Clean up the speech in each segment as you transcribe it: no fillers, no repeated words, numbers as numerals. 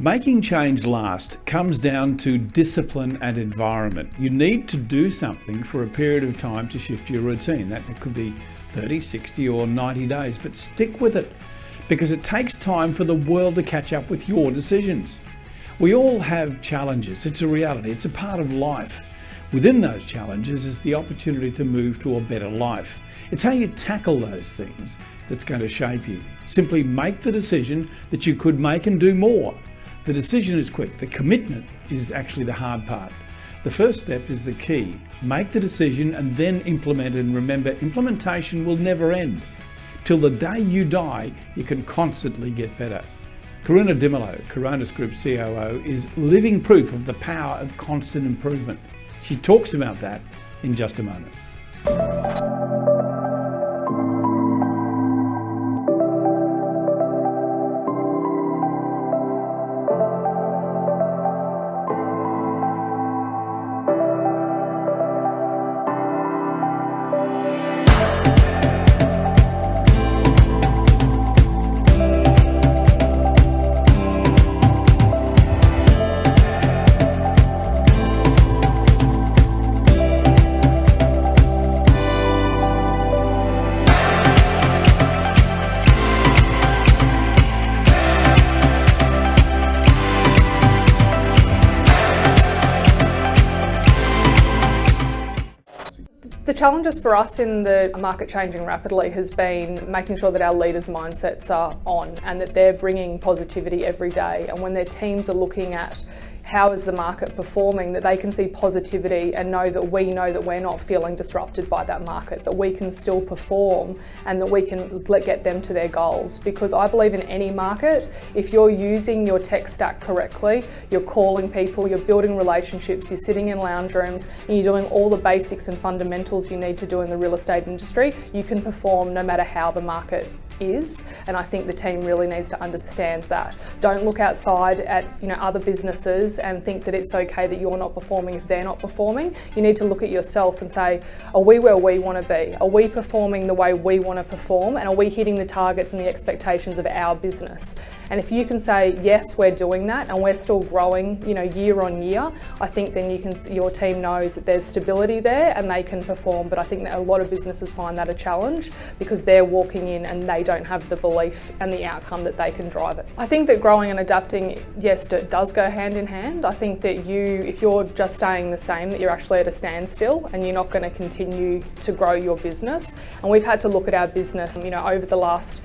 Making change last comes down to discipline and environment. You need to do something for a period of time to shift your routine. That could be 30, 60 or 90 days, but stick with it because it takes time for the world to catch up with your decisions. We all have challenges. It's a reality. It's a part of life. Within those challenges is the opportunity to move to a better life. It's how you tackle those things that's going to shape you. Simply make the decision that you could make and do more. The decision is quick. The commitment is actually the hard part. The first step is the key. Make the decision and then implement it. And remember, implementation will never end. Till the day you die, you can constantly get better. Karuna Dimelow, Karuna Group COO, is living proof of the power of constant improvement. She talks about that in just a moment. The challenges for us in the market changing rapidly has been making sure that our leaders' mindsets are on and that they're bringing positivity every day. And when their teams are looking at how is the market performing, that they can see positivity and know that we're not feeling disrupted by that market, that we can still perform and that we can get them to their goals. Because I believe in any market, if you're using your tech stack correctly, you're calling people, you're building relationships, you're sitting in lounge rooms and you're doing all the basics and fundamentals you need to do in the real estate industry, you can perform no matter how the market is, and I think the team really needs to understand that. Don't look outside at other businesses and think that it's okay that you're not performing if they're not performing. You need to look at yourself and say, are we where we want to be? Are we performing the way we want to perform? And are we hitting the targets and the expectations of our business? And if you can say, yes, we're doing that and we're still growing, year on year, I think then your team knows that there's stability there and they can perform. But I think that a lot of businesses find that a challenge because they're walking in and they don't have the belief and the outcome that they can drive it. I think that growing and adapting, yes, it does go hand in hand. I think that if you're just staying the same, that you're actually at a standstill and you're not going to continue to grow your business. And we've had to look at our business, over the last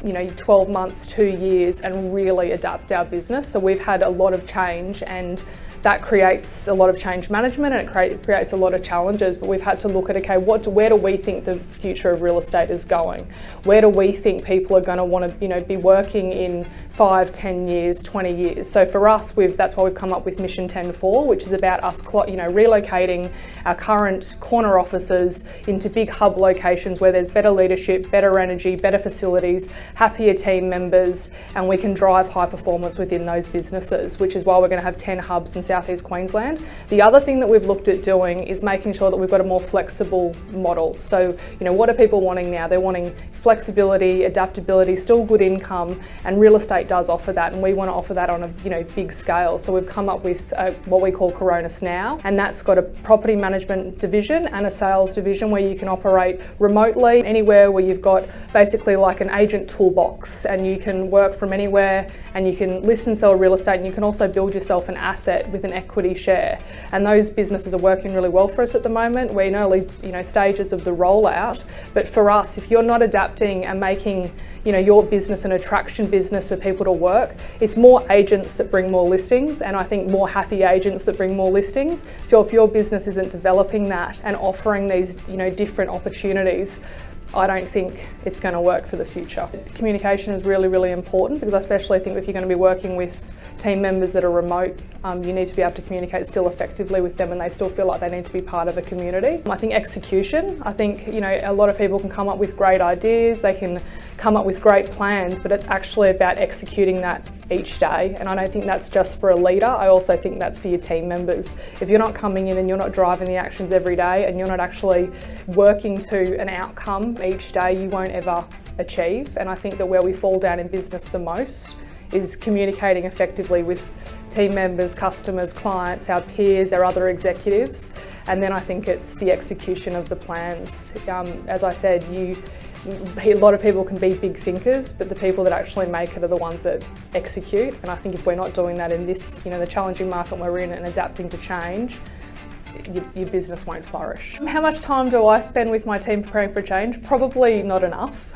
12 months, 2 years, and really adapt our business. So we've had a lot of change, and that creates a lot of change management and it creates a lot of challenges, but we've had to look at, okay, where do we think the future of real estate is going? Where do we think people are going to want to be working in 5, 10 years, 20 years? So for us, that's why we've come up with Mission 10-4, which is about us relocating our current corner offices into big hub locations where there's better leadership, better energy, better facilities, happier team members, and we can drive high performance within those businesses, which is why we're going to have 10 hubs in Southeast Queensland. The other thing that we've looked at doing is making sure that we've got a more flexible model. So, what are people wanting now? They're wanting flexibility, adaptability, still good income, and real estate does offer that, and we want to offer that on a big scale. So we've come up with what we call Karuna Now, and that's got a property management division and a sales division where you can operate remotely anywhere, where you've got basically like an agent toolbox and you can work from anywhere and you can list and sell real estate, and you can also build yourself an asset with an equity share. And those businesses are working really well for us at the moment. We're in early stages of the rollout, but for us, if you're not adapting and making your business an attraction business for people to work, it's more agents that bring more listings, and I think more happy agents that bring more listings. So if your business isn't developing that and offering these different opportunities, I don't think it's going to work for the future. Communication is really, really important, because I especially think if you're going to be working with team members that are remote, you need to be able to communicate still effectively with them and they still feel like they need to be part of a community. I think execution, a lot of people can come up with great ideas, they can come up with great plans, but it's actually about executing that each day. And I don't think that's just for a leader, I also think that's for your team members. If you're not coming in and you're not driving the actions every day and you're not actually working to an outcome each day, you won't ever achieve. And I think that where we fall down in business the most is communicating effectively with team members, customers, clients, our peers, our other executives, and then I think it's the execution of the plans. As I said, a lot of people can be big thinkers, but the people that actually make it are the ones that execute, and I think if we're not doing that in this, the challenging market we're in and adapting to change, your business won't flourish. How much time do I spend with my team preparing for change? Probably not enough.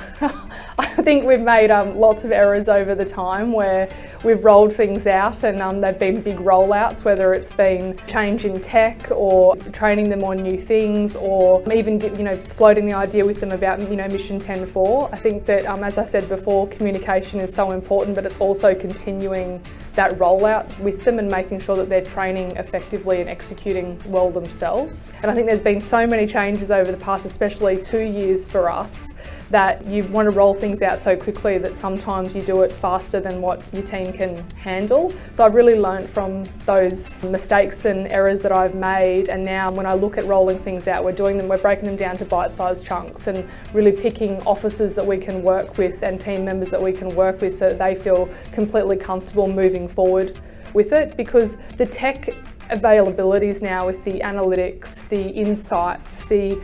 I think we've made lots of errors over the time where we've rolled things out and they've been big rollouts, whether it's been change in tech or training them on new things, or even floating the idea with them about Mission 10.4. I think that as I said before, communication is so important, but it's also continuing that rollout with them and making sure that they're training effectively and executing well themselves. And I think there's been so many changes over the past, especially 2 years for us, that you want to roll things out so quickly that sometimes you do it faster than what your team can handle. So I've really learned from those mistakes and errors that I've made, and now when I look at rolling things out, we're breaking them down to bite-sized chunks and really picking officers that we can work with and team members that we can work with so that they feel completely comfortable moving forward with it, because the tech availabilities now with the analytics, the insights, the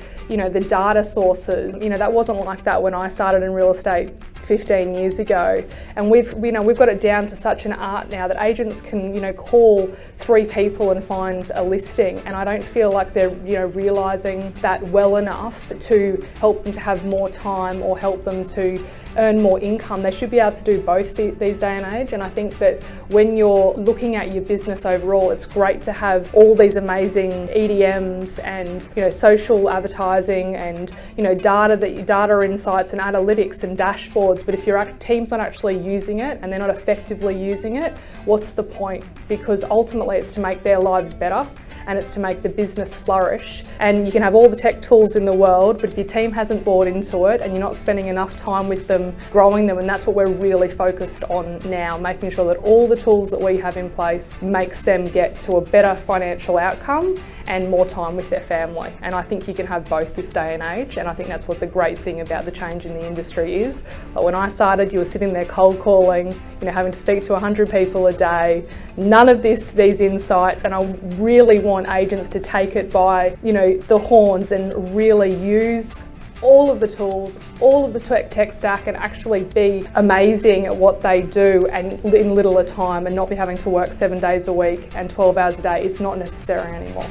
data sources, that wasn't like that when I started in real estate 15 years ago, and we've got it down to such an art now that agents can call 3 people and find a listing, and I don't feel like they're realising that well enough to help them to have more time or help them to earn more income. They should be able to do both these day and age, and I think that when you're looking at your business overall, it's great to have all these amazing EDMs and social advertising and data insights and analytics and dashboards, but if your team's not actually using it and they're not effectively using it, what's the point? Because ultimately it's to make their lives better and it's to make the business flourish. And you can have all the tech tools in the world, but if your team hasn't bought into it and you're not spending enough time with them, growing them, and that's what we're really focused on now, making sure that all the tools that we have in place makes them get to a better financial outcome and more time with their family. And I think you can have both this day and age, and I think that's what the great thing about the change in the industry is. But when I started, you were sitting there cold calling, having to speak to 100 people a day, none of these insights, and I really want agents to take it by the horns and really use all of the tools, all of the tech stack, and actually be amazing at what they do and in little a time, and not be having to work 7 days a week and 12 hours a day. It's not necessary anymore.